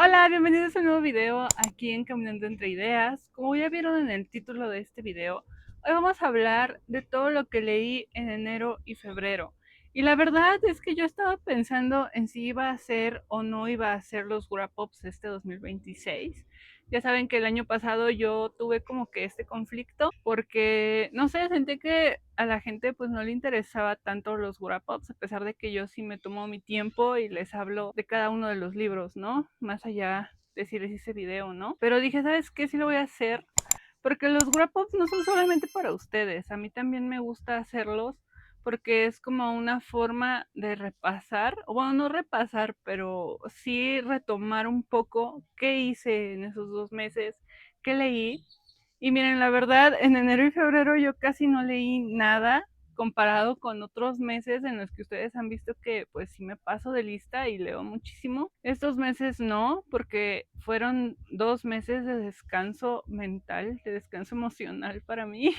Hola, bienvenidos a un nuevo video aquí en Caminando Entre Ideas. Como ya vieron en el título de este video, hoy vamos a hablar de todo lo que leí en enero y febrero. Y la verdad es que yo estaba pensando en si iba a hacer o no iba a hacer los wrap-ups este 2026. Ya saben que el año pasado yo tuve como que este conflicto porque, no sé, sentí que a la gente pues no le interesaba tanto los wrap-ups, a pesar de que yo sí me tomo mi tiempo y les hablo de cada uno de los libros, ¿no? Más allá de si les hice video, ¿no? Pero dije, ¿sabes qué? Sí lo voy a hacer porque los wrap-ups no son solamente para ustedes, a mí también me gusta hacerlos porque es como una forma de repasar, o bueno, no repasar, pero sí retomar un poco qué hice en esos 2 meses, qué leí. Y miren, la verdad, en enero y febrero yo casi no leí nada comparado con otros meses en los que ustedes han visto que pues sí me paso de lista y leo muchísimo. Estos meses no, porque fueron 2 meses de descanso mental, de descanso emocional para mí,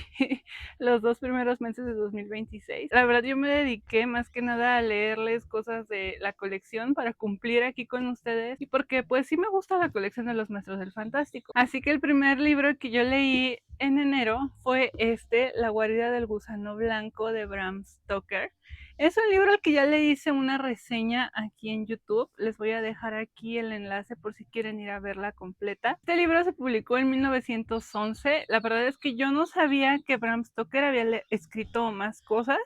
los 2 primeros meses de 2026. La verdad yo me dediqué más que nada a leerles cosas de la colección para cumplir aquí con ustedes y porque pues sí me gusta la colección de los Maestros del Fantástico. Así que el primer libro que yo leí en enero fue La guarida del gusano blanco de Bram Stoker. Es un libro al que ya le hice una reseña aquí en YouTube. Les voy a dejar aquí el enlace por si quieren ir a verla completa. Este libro se publicó en 1911. La verdad es que yo no sabía que Bram Stoker había escrito más cosas,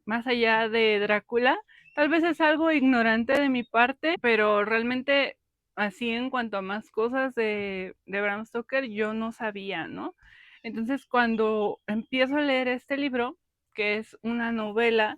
más allá de Drácula. Tal vez es algo ignorante de mi parte, pero realmente así en cuanto a más cosas de Bram Stoker, yo no sabía, ¿no? Entonces cuando empiezo a leer este libro, que es una novela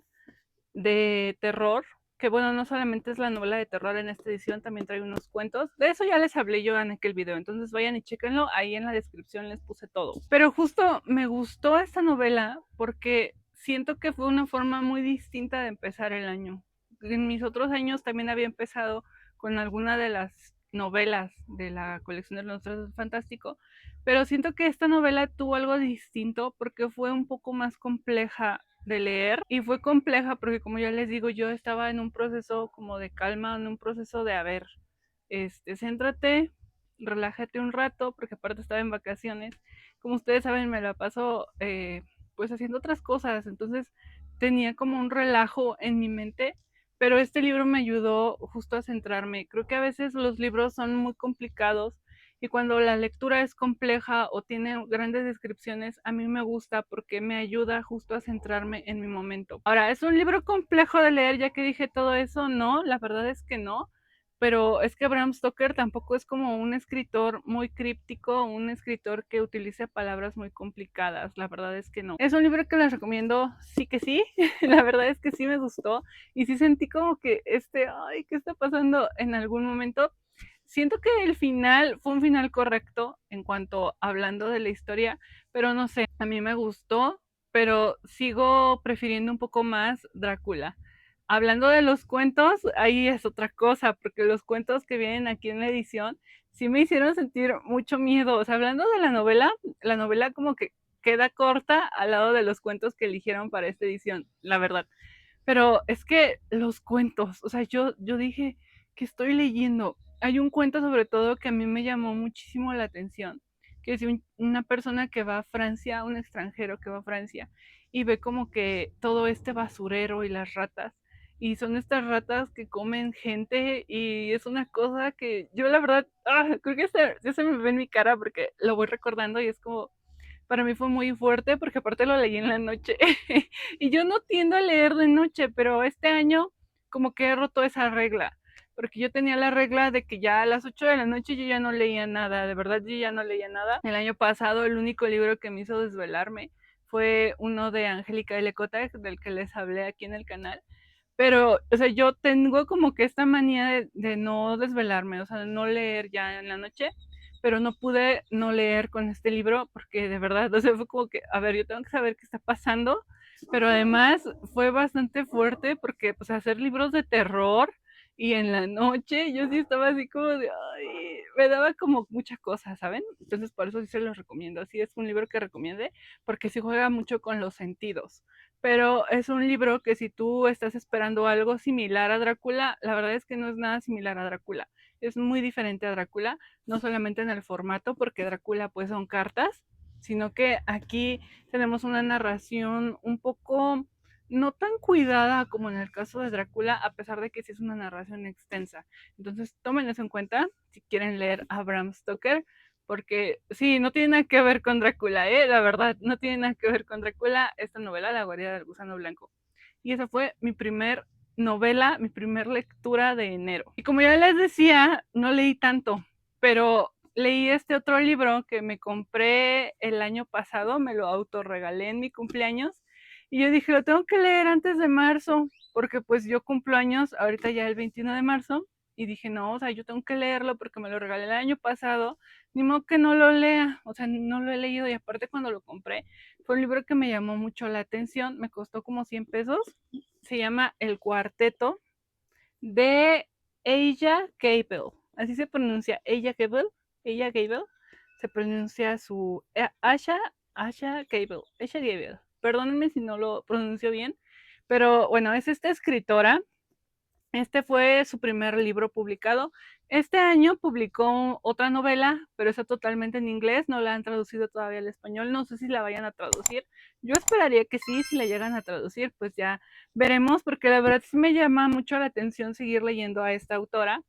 de terror, que bueno, no solamente es la novela de terror en esta edición, también trae unos cuentos. De eso ya les hablé yo en aquel video, entonces vayan y chéquenlo, ahí en la descripción les puse todo. Pero justo me gustó esta novela porque siento que fue una forma muy distinta de empezar el año. En mis otros años también había empezado con alguna de las novelas de la colección de los Monstruos Fantástico, pero siento que esta novela tuvo algo distinto porque fue un poco más compleja de leer y fue compleja porque como ya les digo, yo estaba en un proceso como de calma, en un proceso de a ver, céntrate, relájate un rato, porque aparte estaba en vacaciones. Como ustedes saben, me la paso pues haciendo otras cosas, entonces tenía como un relajo en mi mente, pero este libro me ayudó justo a centrarme. Creo que a veces los libros son muy complicados y cuando la lectura es compleja o tiene grandes descripciones, a mí me gusta porque me ayuda justo a centrarme en mi momento. Ahora, ¿es un libro complejo de leer ya que dije todo eso? No, la verdad es que no, pero es que Bram Stoker tampoco es como un escritor muy críptico, un escritor que utilice palabras muy complicadas, la verdad es que no. Es un libro que les recomiendo, sí que sí, la verdad es que sí me gustó y sí sentí como que ay, ¿qué está pasando en algún momento? Siento que el final fue un final correcto en cuanto hablando de la historia, pero no sé, a mí me gustó, pero sigo prefiriendo un poco más Drácula. Hablando de los cuentos, ahí es otra cosa, porque los cuentos que vienen aquí en la edición sí me hicieron sentir mucho miedo. O sea, hablando de la novela como que queda corta al lado de los cuentos que eligieron para esta edición, la verdad. Pero es que los cuentos, o sea, yo dije que estoy leyendo. Hay un cuento sobre todo que a mí me llamó muchísimo la atención, que es una persona que va a Francia, un extranjero que va a Francia y ve como que todo este basurero y las ratas. Y son estas ratas que comen gente y es una cosa que yo la verdad, creo que ya se me ve en mi cara porque lo voy recordando y es como, para mí fue muy fuerte porque aparte lo leí en la noche y yo no tiendo a leer de noche, pero este año como que he roto esa regla, porque yo tenía la regla de que ya a las 8 de la noche yo ya no leía nada, de verdad yo ya no leía nada. El año pasado el único libro que me hizo desvelarme fue uno de Angélica L. Kotak, del que les hablé aquí en el canal. Pero, o sea, yo tengo como que esta manía de no desvelarme, o sea, de no leer ya en la noche, pero no pude no leer con este libro porque de verdad, o sea, fue como que, a ver, yo tengo que saber qué está pasando, pero además fue bastante fuerte porque, pues, hacer libros de terror y en la noche yo sí estaba así como de, ay, me daba como mucha cosa, ¿saben? Entonces, por eso sí se los recomiendo, sí es un libro que recomiende porque sí juega mucho con los sentidos, pero es un libro que si tú estás esperando algo similar a Drácula, la verdad es que no es nada similar a Drácula. es muy diferente a Drácula, no solamente en el formato, porque Drácula pues son cartas, sino que aquí tenemos una narración un poco no tan cuidada como en el caso de Drácula, a pesar de que sí es una narración extensa. Entonces, tomen eso en cuenta si quieren leer a Bram Stoker, porque sí, no tiene nada que ver con Drácula, la verdad, no tiene nada que ver con Drácula esta novela, La guarida del gusano blanco. Y esa fue mi primer novela, mi primer lectura de enero. Y como ya les decía, no leí tanto, pero leí este otro libro que me compré el año pasado, me lo autorregalé en mi cumpleaños, y yo dije, lo tengo que leer antes de marzo, porque pues yo cumplo años ahorita ya el 21 de marzo, y dije, no, o sea, yo tengo que leerlo porque me lo regalé el año pasado, ni modo que no lo lea, o sea, no lo he leído, y aparte cuando lo compré, fue un libro que me llamó mucho la atención, me costó como 100 pesos, se llama El Cuarteto, de Ella Gable, así se pronuncia, Ella Gable, se pronuncia su Asha Gable, perdónenme si no lo pronuncio bien, pero bueno, es esta escritora. Este fue su primer libro publicado. Este año publicó otra novela, pero está totalmente en inglés, no la han traducido todavía al español, no sé si la vayan a traducir. Yo esperaría que sí, si la llegan a traducir, pues ya veremos, porque la verdad sí me llama mucho la atención seguir leyendo a esta autora.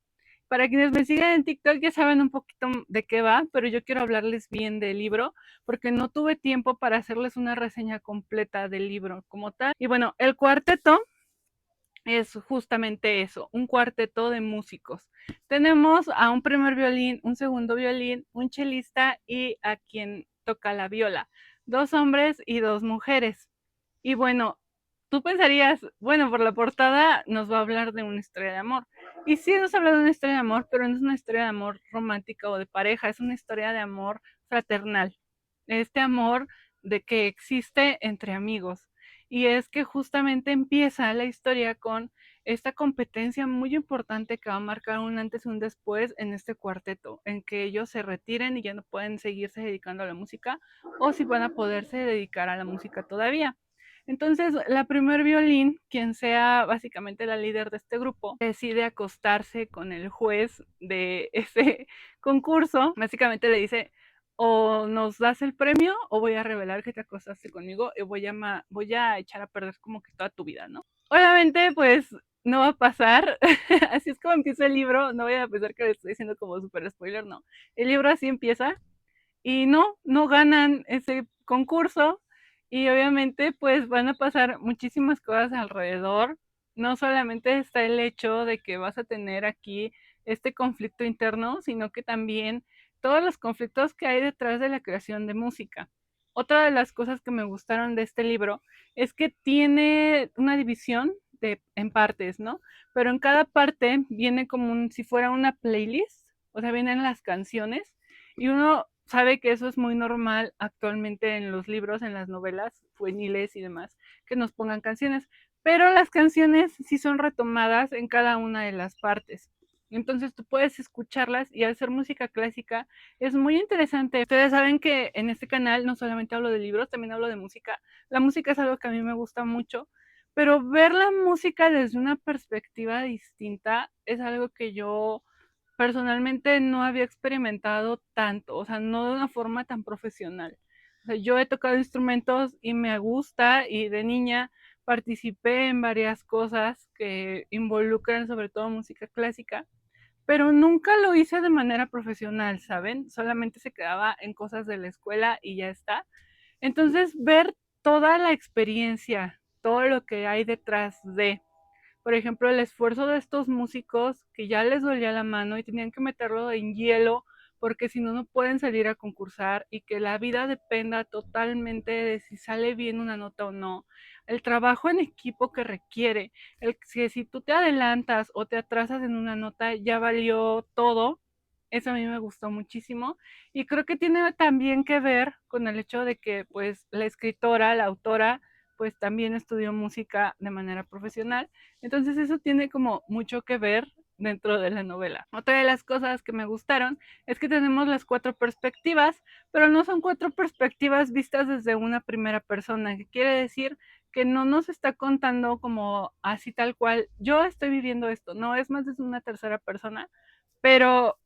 Para quienes me siguen en TikTok ya saben un poquito de qué va, pero yo quiero hablarles bien del libro, porque no tuve tiempo para hacerles una reseña completa del libro como tal. Y bueno, El Cuarteto es justamente eso, un cuarteto de músicos. Tenemos a un primer violín, un segundo violín, un chelista y a quien toca la viola. 2 hombres y 2 mujeres. Y bueno, tú pensarías, bueno, por la portada nos va a hablar de una historia de amor. Y sí nos habla de una historia de amor, pero no es una historia de amor romántica o de pareja, es una historia de amor fraternal. Este amor de que existe entre amigos. Y es que justamente empieza la historia con esta competencia muy importante que va a marcar un antes y un después en este cuarteto, en que ellos se retiren y ya no pueden seguirse dedicando a la música, o si van a poderse dedicar a la música todavía. Entonces, la primer violín, quien sea básicamente la líder de este grupo, decide acostarse con el juez de ese concurso. Básicamente le dice, o nos das el premio o voy a revelar que te acostaste conmigo y voy a echar a perder como que toda tu vida, ¿no? Obviamente, pues no va a pasar. Así es como empieza el libro. No voy a pensar que le estoy diciendo como súper spoiler, no. El libro así empieza y no ganan ese concurso y obviamente pues van a pasar muchísimas cosas alrededor. No solamente está el hecho de que vas a tener aquí este conflicto interno, sino que también todos los conflictos que hay detrás de la creación de música. Otra de las cosas que me gustaron de este libro es que tiene una división en partes, ¿no? Pero en cada parte viene como si fuera una playlist, o sea, vienen las canciones y uno sabe que eso es muy normal actualmente en los libros, en las novelas juveniles y demás, que nos pongan canciones, pero las canciones sí son retomadas en cada una de las partes. Entonces tú puedes escucharlas y al ser música clásica es muy interesante. Ustedes saben que en este canal no solamente hablo de libros, también hablo de música. La música es algo que a mí me gusta mucho, pero ver la música desde una perspectiva distinta es algo que yo personalmente no había experimentado tanto, o sea, no de una forma tan profesional. O sea, yo he tocado instrumentos y me gusta y de niña participé en varias cosas que involucran sobre todo música clásica, pero nunca lo hice de manera profesional, ¿saben? Solamente se quedaba en cosas de la escuela y ya está. Entonces, ver toda la experiencia, todo lo que hay detrás de, por ejemplo, el esfuerzo de estos músicos que ya les dolía la mano y tenían que meterlo en hielo porque si no, no pueden salir a concursar y que la vida dependa totalmente de si sale bien una nota o no. El trabajo en equipo que requiere, el que si tú te adelantas o te atrasas en una nota, ya valió todo. Eso a mí me gustó muchísimo y creo que tiene también que ver con el hecho de que pues la escritora, la autora, pues también estudió música de manera profesional, entonces eso tiene como mucho que ver dentro de la novela. Otra de las cosas que me gustaron es que tenemos las 4 perspectivas, pero no son 4 perspectivas vistas desde una primera persona, que quiere decir que no nos está contando como así tal cual, yo estoy viviendo esto, no, es más desde una tercera persona, pero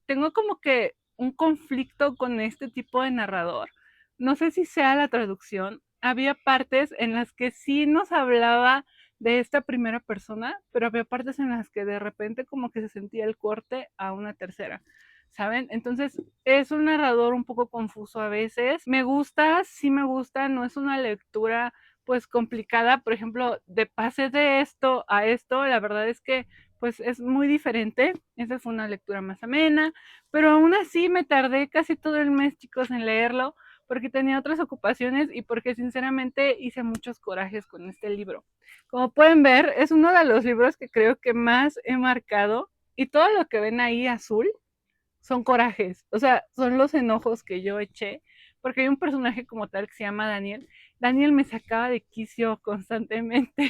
tengo como que un conflicto con este tipo de narrador. No sé si sea la traducción. Había partes en las que sí nos hablaba de esta primera persona, pero había partes en las que de repente como que se sentía el corte a una tercera, ¿saben? Entonces es un narrador un poco confuso a veces. Me gusta, sí me gusta, no es una lectura pues complicada, por ejemplo, de pase de esto a esto, la verdad es que pues es muy diferente. Esa fue una lectura más amena, pero aún así me tardé casi todo el mes, chicos, en leerlo, porque tenía otras ocupaciones y porque sinceramente hice muchos corajes con este libro. Como pueden ver, es uno de los libros que creo que más he marcado, y todo lo que ven ahí azul son corajes, o sea, son los enojos que yo eché, porque hay un personaje como tal que se llama Daniel. Daniel me sacaba de quicio constantemente,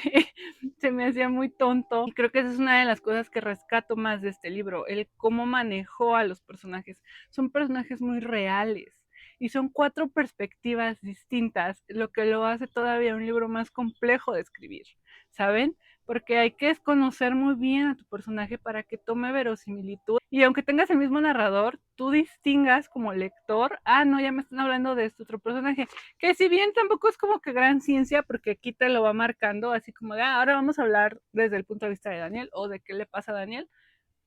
se me hacía muy tonto, y creo que esa es una de las cosas que rescato más de este libro, el cómo manejó a los personajes. Son personajes muy reales y son 4 perspectivas distintas, lo que lo hace todavía un libro más complejo de escribir, ¿saben? Porque hay que conocer muy bien a tu personaje para que tome verosimilitud, y aunque tengas el mismo narrador, tú distingas como lector, ah, no, ya me están hablando de este otro personaje, que si bien tampoco es como que gran ciencia, porque aquí te lo va marcando, así como de, ah, ahora vamos a hablar desde el punto de vista de Daniel, o de qué le pasa a Daniel,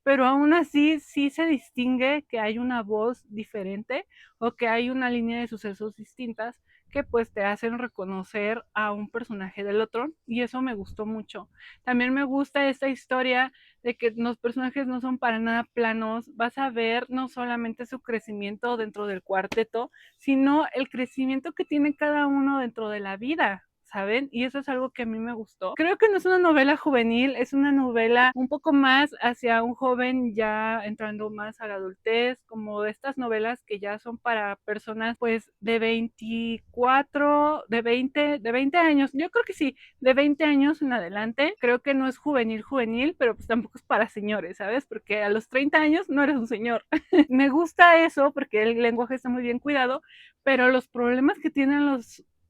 pero aún así sí se distingue que hay una voz diferente o que hay una línea de sucesos distintas que pues te hacen reconocer a un personaje del otro, y eso me gustó mucho. También me gusta esta historia de que los personajes no son para nada planos, vas a ver no solamente su crecimiento dentro del cuarteto, sino el crecimiento que tiene cada uno dentro de la vida, ¿saben? Y eso es algo que a mí me gustó. Creo que no es una novela juvenil, es una novela un poco más hacia un joven ya entrando más a la adultez, como estas novelas que ya son para personas pues de 24, de 20 años. Yo creo que sí, de 20 años en adelante. Creo que no es juvenil juvenil, pero pues tampoco es para señores, ¿sabes? Porque a los 30 años no eres un señor. Me gusta eso porque el lenguaje está muy bien cuidado, pero los problemas que tienen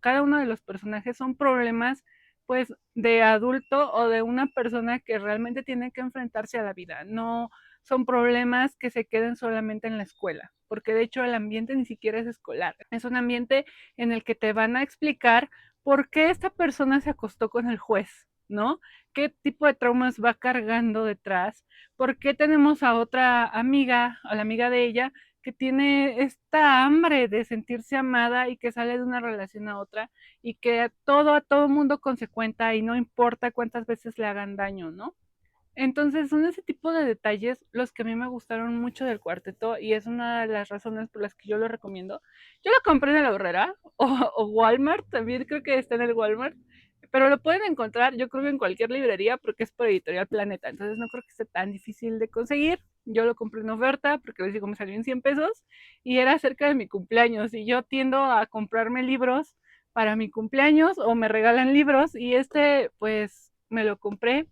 cada uno de los personajes son problemas pues de adulto o de una persona que realmente tiene que enfrentarse a la vida. No son problemas que se queden solamente en la escuela, porque de hecho el ambiente ni siquiera es escolar. Es un ambiente en el que te van a explicar por qué esta persona se acostó con el juez, ¿no? ¿Qué tipo de traumas va cargando detrás? ¿Por qué tenemos a otra amiga, a la amiga de ella, que tiene esta hambre de sentirse amada y que sale de una relación a otra y que a todo mundo consecuenta y no importa cuántas veces le hagan daño, ¿no? Entonces son ese tipo de detalles los que a mí me gustaron mucho del cuarteto, y es una de las razones por las que yo lo recomiendo. Yo lo compré en la Aurrera o Walmart, también creo que está en el Walmart, pero lo pueden encontrar yo creo que en cualquier librería porque es por Editorial Planeta, entonces no creo que esté tan difícil de conseguir. Yo lo compré en oferta porque les digo, me salió en 100 pesos y era cerca de mi cumpleaños, y yo tiendo a comprarme libros para mi cumpleaños o me regalan libros, y este pues me lo compré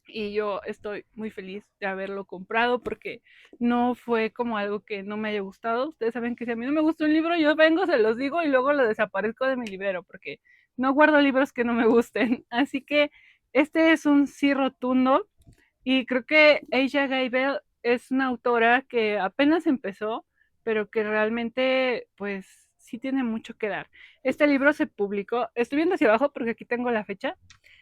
y yo estoy muy feliz de haberlo comprado porque no fue como algo que no me haya gustado. Ustedes saben que si a mí no me gusta un libro, yo vengo, se los digo y luego lo desaparezco de mi librero porque no guardo libros que no me gusten. Así que este es un sí rotundo, y creo que Asia Gaibel es una autora que apenas empezó, pero que realmente pues sí tiene mucho que dar. Este libro se publicó, estoy viendo hacia abajo porque aquí tengo la fecha.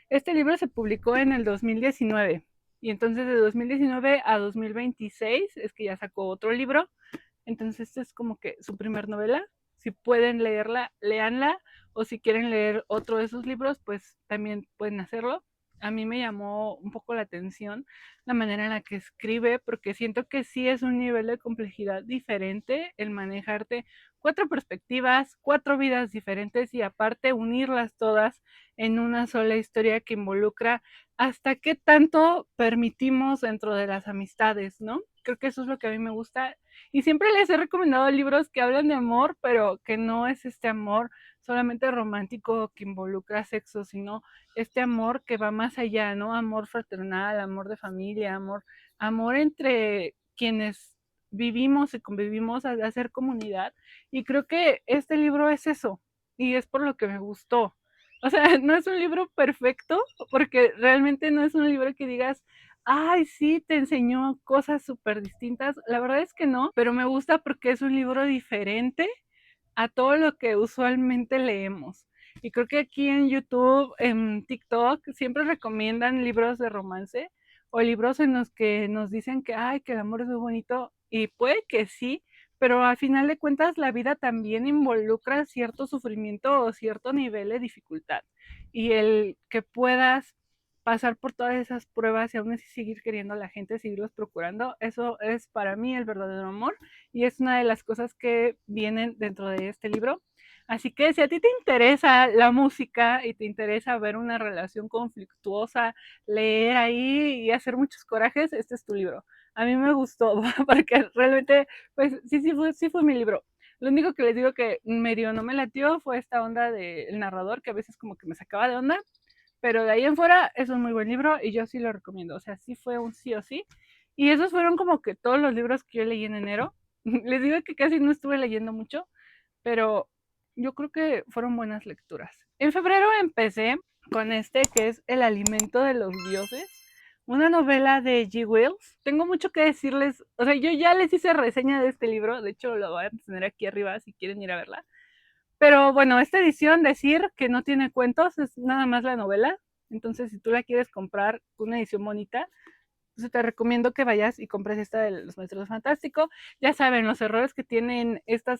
Este libro se publicó en el 2019, y entonces de 2019 a 2026 es que ya sacó otro libro. Entonces esta es como que su primer novela. Si pueden leerla, léanla, o si quieren leer otro de sus libros, pues también pueden hacerlo. A mí me llamó un poco la atención la manera en la que escribe, porque siento que sí es un nivel de complejidad diferente el manejarte 4 perspectivas, 4 vidas diferentes, y aparte unirlas todas en una sola historia que involucra hasta qué tanto permitimos dentro de las amistades, ¿no? Creo que eso es lo que a mí me gusta, y siempre les he recomendado libros que hablan de amor, pero que no es este amor solamente romántico que involucra sexo, sino este amor que va más allá, ¿no? Amor fraternal, amor de familia, amor entre quienes vivimos y convivimos a hacer comunidad. Y creo que este libro es eso, y es por lo que me gustó. O sea, no es un libro perfecto, porque realmente no es un libro que digas, ay, sí, te enseñó cosas súper distintas. La verdad es que no, pero me gusta porque es un libro diferente a todo lo que usualmente leemos. Y creo que aquí en YouTube, en TikTok, siempre recomiendan libros de romance o libros en los que nos dicen que, ay, que el amor es muy bonito. Y puede que sí, pero al final de cuentas la vida también involucra cierto sufrimiento o cierto nivel de dificultad. Y el que puedas pasar por todas esas pruebas y aún así seguir queriendo a la gente, seguirlos procurando, eso es para mí el verdadero amor y es una de las cosas que vienen dentro de este libro. Así que si a ti te interesa la música y te interesa ver una relación conflictuosa, leer ahí y hacer muchos corajes, este es tu libro. A mí me gustó porque realmente, pues sí fue mi libro. Lo único que les digo que medio no me latió fue esta onda del narrador que a veces como que me sacaba de onda, pero de ahí en fuera es un muy buen libro y yo sí lo recomiendo. O sea, sí fue un sí o sí. Y esos fueron como que todos los libros que yo leí en enero. Les digo que casi no estuve leyendo mucho, pero yo creo que fueron buenas lecturas. En febrero empecé con este que es El alimento de los dioses, una novela de G. Wells. Tengo mucho que decirles, o sea, yo ya les hice reseña de este libro, de hecho lo voy a tener aquí arriba si quieren ir a verla. Pero bueno, esta edición decir que no tiene cuentos, es nada más la novela. Entonces, si tú la quieres comprar, una edición bonita, pues te recomiendo que vayas y compres esta de los Maestros Fantásticos. Ya saben, los errores que tienen esta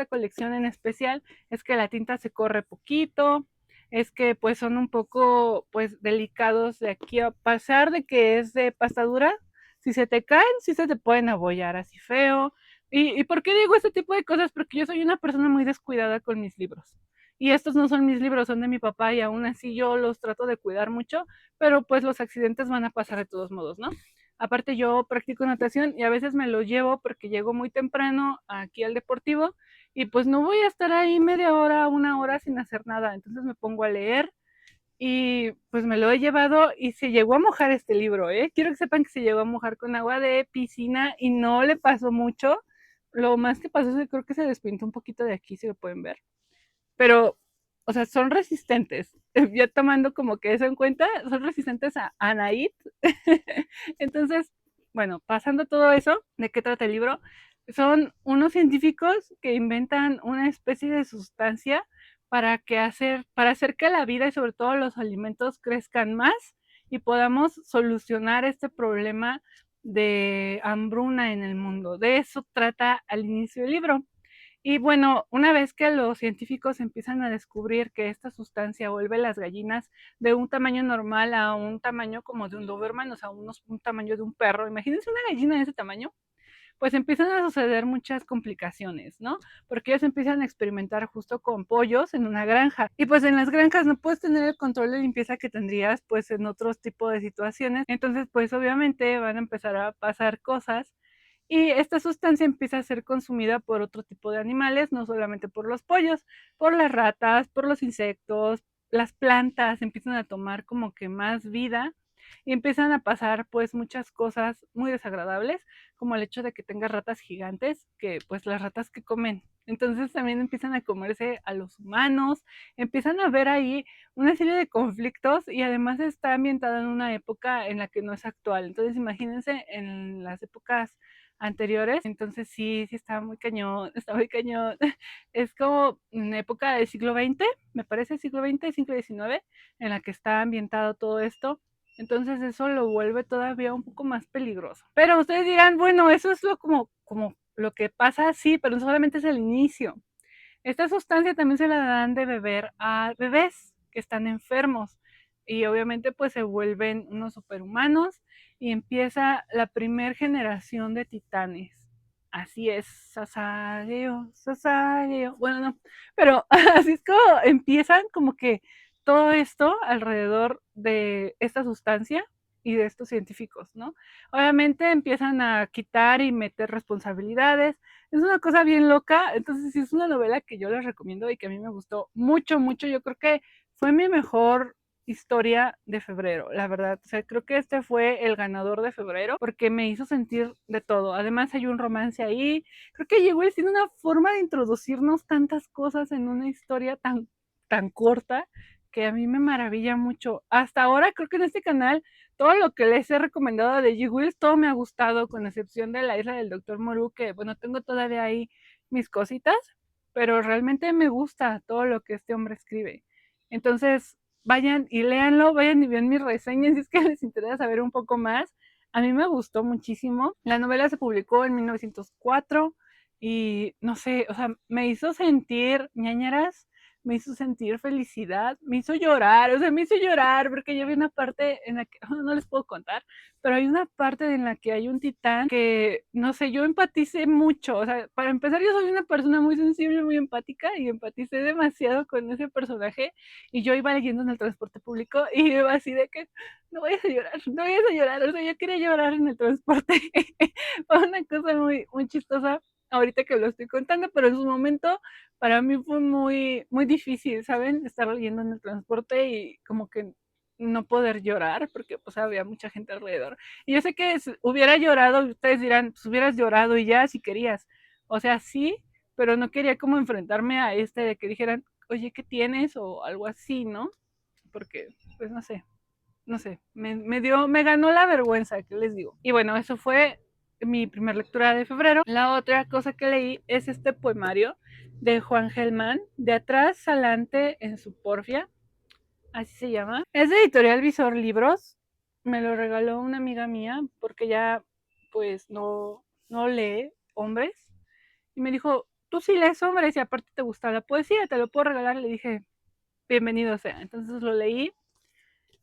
colección en especial es que la tinta se corre poquito, es que pues son un poco pues delicados de aquí a pasar de que es de pastadura. Si se te caen, sí se te pueden abollar así feo. ¿Y por qué digo este tipo de cosas? Porque yo soy una persona muy descuidada con mis libros. Y estos no son mis libros, son de mi papá y aún así yo los trato de cuidar mucho, pero pues los accidentes van a pasar de todos modos, ¿no? Aparte yo practico natación y a veces me lo llevo porque llego muy temprano aquí al deportivo y pues no voy a estar ahí media hora, una hora sin hacer nada, entonces me pongo a leer y pues me lo he llevado y se llegó a mojar este libro, ¿eh? Quiero que sepan que se llegó a mojar con agua de piscina y no le pasó mucho. Lo más que pasó es que creo que se despintó un poquito de aquí, si lo pueden ver. Pero, o sea, son resistentes. Ya tomando como que eso en cuenta, son resistentes a Anaid. Entonces, bueno, pasando todo eso, ¿de qué trata el libro? Son unos científicos que inventan una especie de sustancia para hacer que la vida y sobre todo los alimentos crezcan más y podamos solucionar este problema de hambruna en el mundo. De eso trata al inicio del libro. Y bueno, una vez que los científicos empiezan a descubrir que esta sustancia vuelve las gallinas de un tamaño normal a un tamaño como de un Doberman, o sea, un tamaño de un perro, imagínense una gallina de ese tamaño, pues empiezan a suceder muchas complicaciones, ¿no? Porque ellos empiezan a experimentar justo con pollos en una granja. Y pues en las granjas no puedes tener el control de limpieza que tendrías pues en otros tipos de situaciones. Entonces pues obviamente van a empezar a pasar cosas y esta sustancia empieza a ser consumida por otro tipo de animales, no solamente por los pollos, por las ratas, por los insectos, las plantas empiezan a tomar como que más vida y empiezan a pasar pues muchas cosas muy desagradables, como el hecho de que tenga ratas gigantes, que pues las ratas que comen. Entonces también empiezan a comerse a los humanos, empiezan a ver ahí una serie de conflictos y además está ambientada en una época en la que no es actual. Entonces imagínense en las épocas anteriores, entonces sí está muy cañón, está muy cañón. Es como en época del siglo XX, me parece siglo XX, siglo XIX, en la que está ambientado todo esto. Entonces eso lo vuelve todavía un poco más peligroso. Pero ustedes dirán, bueno, eso es como lo que pasa, sí, pero solamente es el inicio. Esta sustancia también se la dan de beber a bebés que están enfermos y obviamente pues se vuelven unos superhumanos y empieza la primer generación de titanes. Así es, Sasageo, Sasageo. Bueno, no, pero así es como empiezan como que todo esto alrededor de esta sustancia y de estos científicos, ¿no? Obviamente empiezan a quitar y meter responsabilidades, es una cosa bien loca, entonces sí es una novela que yo les recomiendo y que a mí me gustó mucho, mucho. Yo creo que fue mi mejor historia de febrero, la verdad. O sea, creo que este fue el ganador de febrero porque me hizo sentir de todo. Además hay un romance ahí. Creo que Lewis tiene una forma de introducirnos tantas cosas en una historia tan corta que a mí me maravilla mucho. Hasta ahora creo que en este canal todo lo que les he recomendado de G. Wills, todo me ha gustado, con excepción de La Isla del Doctor Moreau, que bueno, tengo todavía ahí mis cositas, pero realmente me gusta todo lo que este hombre escribe. Entonces, vayan y léanlo, vayan y vean mis reseñas si es que les interesa saber un poco más. A mí me gustó muchísimo. La novela se publicó en 1904 y no sé, o sea, me hizo sentir ñañaras, me hizo sentir felicidad, me hizo llorar, o sea, me hizo llorar porque yo vi una parte en la que, no les puedo contar, pero hay una parte en la que hay un titán que, no sé, yo empaticé mucho, o sea, para empezar yo soy una persona muy sensible, muy empática y empaticé demasiado con ese personaje y yo iba leyendo en el transporte público y iba así de que no vayas a llorar, no vayas a llorar, o sea, yo quería llorar en el transporte, fue una cosa muy, muy chistosa ahorita que lo estoy contando, pero en su momento para mí fue muy, muy difícil, ¿saben? Estar leyendo en el transporte y como que no poder llorar porque pues había mucha gente alrededor. Y yo sé que hubiera llorado, ustedes dirán, pues hubieras llorado y ya si querías. O sea, sí, pero no quería como enfrentarme a de que dijeran, oye, ¿qué tienes? O algo así, ¿no? Porque, pues no sé, no sé, me ganó la vergüenza, ¿qué les digo? Y bueno, eso fue mi primera lectura de febrero. La otra cosa que leí es este poemario de Juan Gelman, De atrás adelante en su porfia, así se llama. Es de Editorial Visor Libros, me lo regaló una amiga mía porque ya pues no lee hombres y me dijo, tú sí lees hombres y aparte te gusta la poesía, te lo puedo regalar. Le dije, bienvenido sea. Entonces lo leí.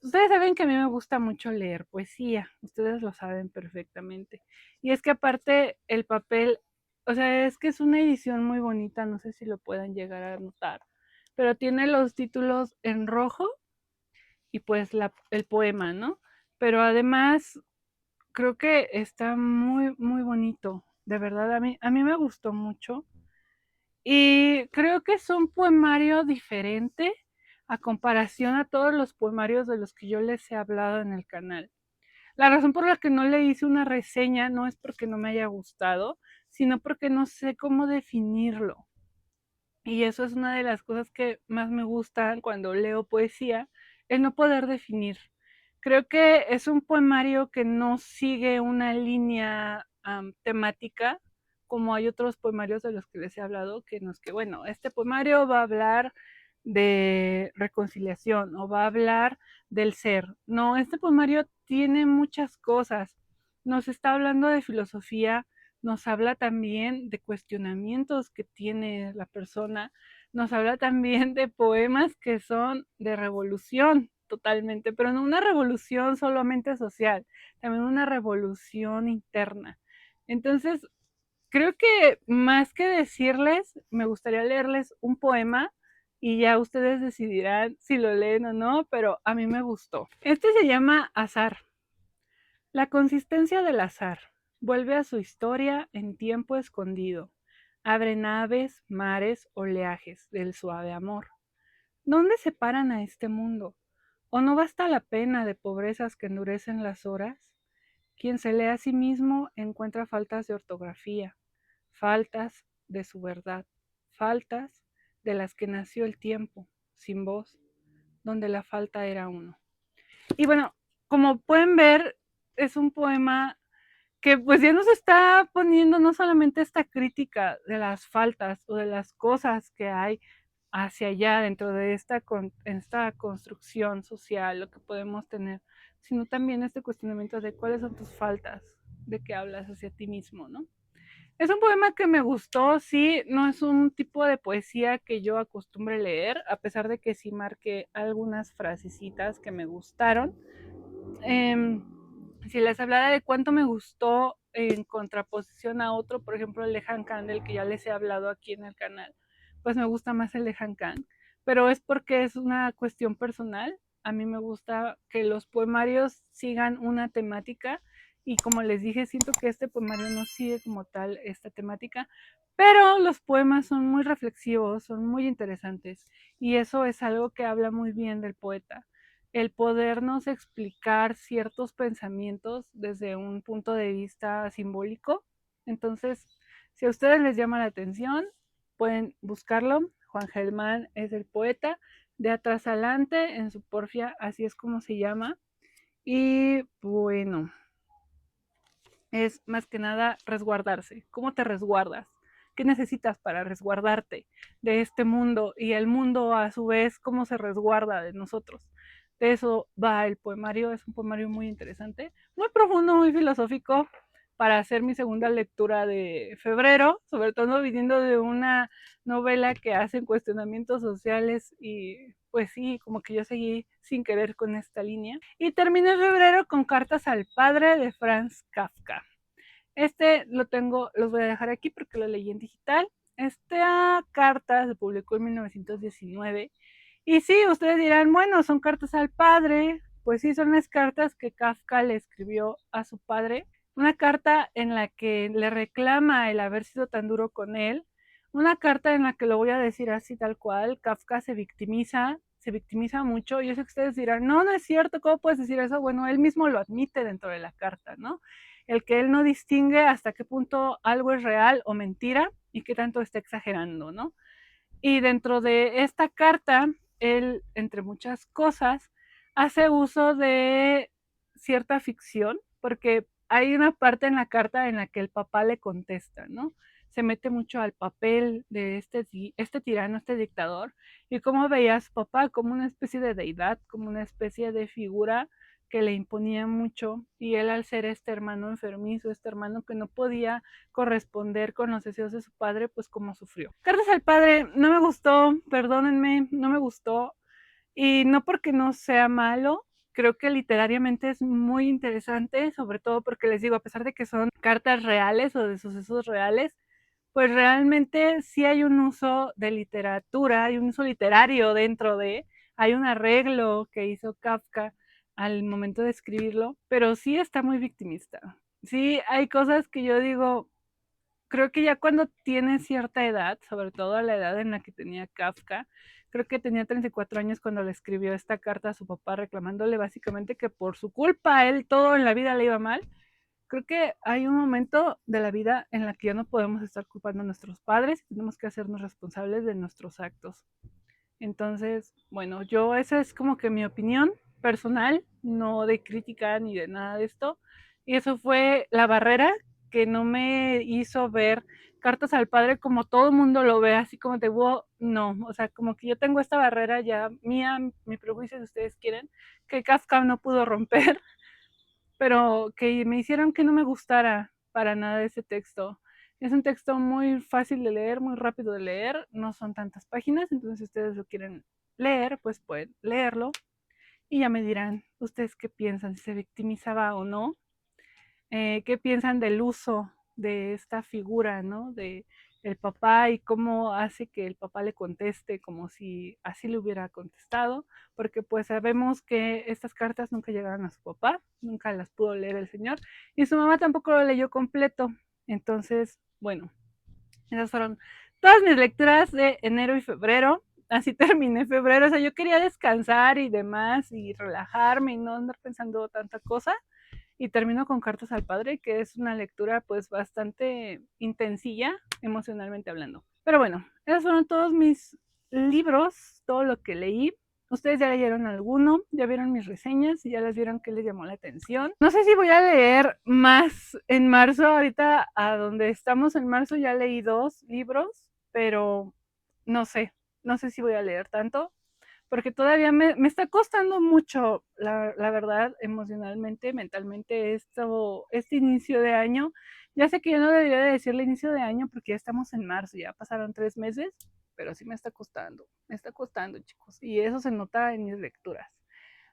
Ustedes saben que a mí me gusta mucho leer poesía, ustedes lo saben perfectamente. Y es que aparte el papel, o sea, es que es una edición muy bonita, no sé si lo puedan llegar a notar, pero tiene los títulos en rojo y pues el poema, ¿no? Pero además creo que está muy, muy bonito, de verdad, a mí me gustó mucho. Y creo que es un poemario diferente a comparación a todos los poemarios de los que yo les he hablado en el canal. La razón por la que no le hice una reseña no es porque no me haya gustado, sino porque no sé cómo definirlo. Y eso es una de las cosas que más me gustan cuando leo poesía, el no poder definir. Creo que es un poemario que no sigue una línea temática, como hay otros poemarios de los que les he hablado, que nos que, bueno, este poemario va a hablar de reconciliación o va a hablar del ser. No, este poemario tiene muchas cosas. Nos está hablando de filosofía, nos habla también de cuestionamientos que tiene la persona, nos habla también de poemas que son de revolución totalmente, pero no una revolución solamente social, también una revolución interna. Entonces, creo que más que decirles, me gustaría leerles un poema y ya ustedes decidirán si lo leen o no, pero a mí me gustó. Este se llama Azar. La consistencia del azar vuelve a su historia en tiempo escondido. Abre naves, mares, oleajes del suave amor. ¿Dónde separan a este mundo? ¿O no basta la pena de pobrezas que endurecen las horas? Quien se lee a sí mismo encuentra faltas de ortografía, faltas de su verdad, faltas de las que nació el tiempo, sin voz, donde la falta era uno. Y bueno, como pueden ver, es un poema que pues ya nos está poniendo no solamente esta crítica de las faltas o de las cosas que hay hacia allá dentro de esta construcción social, lo que podemos tener, sino también este cuestionamiento de cuáles son tus faltas, de qué hablas hacia ti mismo, ¿no? Es un poema que me gustó, sí, no es un tipo de poesía que yo acostumbre leer, a pesar de que sí marqué algunas frasecitas que me gustaron. Eh, si les hablara de cuánto me gustó en contraposición a otro, por ejemplo el de Han Kang, del que ya les he hablado aquí en el canal, pues me gusta más el de Han Kang, pero es porque es una cuestión personal. A mí me gusta que los poemarios sigan una temática y como les dije, siento que este poemario no sigue como tal esta temática, pero los poemas son muy reflexivos, son muy interesantes y eso es algo que habla muy bien del poeta, el podernos explicar ciertos pensamientos desde un punto de vista simbólico. Entonces, si a ustedes les llama la atención, pueden buscarlo. Juan Gelman es el poeta. de atrás adelante en su porfia, así es como se llama. Y bueno, es más que nada resguardarse. ¿Cómo te resguardas? ¿Qué necesitas para resguardarte de este mundo? Y el mundo a su vez, ¿cómo se resguarda de nosotros? De eso va el poemario, es un poemario muy interesante, muy profundo, muy filosófico, para hacer mi segunda lectura de febrero, sobre todo viniendo de una novela que hace cuestionamientos sociales y pues sí, como que yo seguí sin querer con esta línea. Y terminé febrero con Cartas al Padre de Franz Kafka. Este lo tengo, los voy a dejar aquí porque lo leí en digital. Esta carta se publicó en 1919. Y sí, ustedes dirán, bueno, son cartas al padre. Pues sí, son las cartas que Kafka le escribió a su padre. Una carta en la que le reclama el haber sido tan duro con él. Una carta en la que lo voy a decir así tal cual. Kafka se victimiza mucho. Y eso que ustedes dirán, no, no es cierto, ¿cómo puedes decir eso? Bueno, él mismo lo admite dentro de la carta, ¿no? El que él no distingue hasta qué punto algo es real o mentira y qué tanto está exagerando, ¿no? Y dentro de esta carta, él, entre muchas cosas, hace uso de cierta ficción, porque hay una parte en la carta en la que el papá le contesta, ¿no? Se mete mucho al papel de este tirano, este dictador, y cómo veía a su papá como una especie de deidad, como una especie de figura que le imponía mucho, y él al ser este hermano enfermizo, este hermano que no podía corresponder con los deseos de su padre, pues como sufrió. Cartas al padre no me gustó, perdónenme, no me gustó, y no porque no sea malo, creo que literariamente es muy interesante, sobre todo porque les digo, a pesar de que son cartas reales o de sucesos reales, pues realmente sí hay un uso de literatura, hay un uso literario dentro de, hay un arreglo que hizo Kafka al momento de escribirlo, pero sí está muy victimista. Sí, hay cosas que yo digo, creo que ya cuando tiene cierta edad, sobre todo a la edad en la que tenía Kafka, creo que tenía 34 años cuando le escribió esta carta a su papá reclamándole básicamente que por su culpa a él todo en la vida le iba mal. Creo que hay un momento de la vida en la que ya no podemos estar culpando a nuestros padres y tenemos que hacernos responsables de nuestros actos. Entonces, bueno, yo esa es como que mi opinión personal, no de crítica ni de nada de esto. Y eso fue la barrera que no me hizo ver Cartas al Padre como todo el mundo lo ve, así como de, wow, no, o sea, como que yo tengo esta barrera ya mía, mi prejuicio si ustedes quieren, que Kafka no pudo romper, pero que me hicieron que no me gustara para nada ese texto. Es un texto muy fácil de leer, muy rápido de leer, no son tantas páginas, entonces si ustedes lo quieren leer, pues pueden leerlo y ya me dirán ustedes qué piensan, si se victimizaba o no, qué piensan del uso de esta figura, ¿no? De el papá y cómo hace que el papá le conteste como si así le hubiera contestado, porque pues sabemos que estas cartas nunca llegaron a su papá, nunca las pudo leer el señor, y su mamá tampoco lo leyó completo. Entonces, bueno, esas fueron todas mis lecturas de enero y febrero. Así terminé febrero, o sea, yo quería descansar y demás y relajarme y no andar pensando tanta cosa, y termino con Cartas al Padre, que es una lectura pues bastante intensilla emocionalmente hablando. Pero bueno, esos fueron todos mis libros, todo lo que leí. Ustedes ya leyeron alguno, ya vieron mis reseñas y ya les vieron qué les llamó la atención. No sé si voy a leer más en marzo, ahorita a donde estamos en marzo ya leí 2 libros, pero no sé, no sé si voy a leer tanto porque todavía me está costando mucho, la verdad, emocionalmente, mentalmente, este inicio de año. Ya sé que yo no debería de decirle inicio de año porque ya estamos en marzo, ya pasaron 3 meses, pero sí me está costando, chicos, y eso se nota en mis lecturas.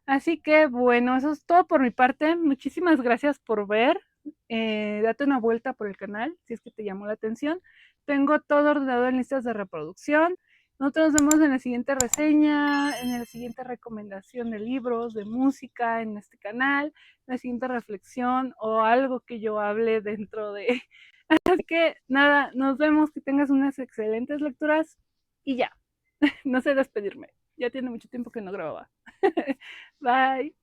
Así que bueno, eso es todo por mi parte. Muchísimas gracias por ver. Date una vuelta por el canal si es que te llamó la atención. Tengo todo ordenado en listas de reproducción. Nosotros nos vemos en la siguiente reseña, en la siguiente recomendación de libros, de música en este canal, en la siguiente reflexión o algo que yo hable dentro de. Así que nada, nos vemos, que tengas unas excelentes lecturas y ya, no sé despedirme. Ya tiene mucho tiempo que no grababa. Bye.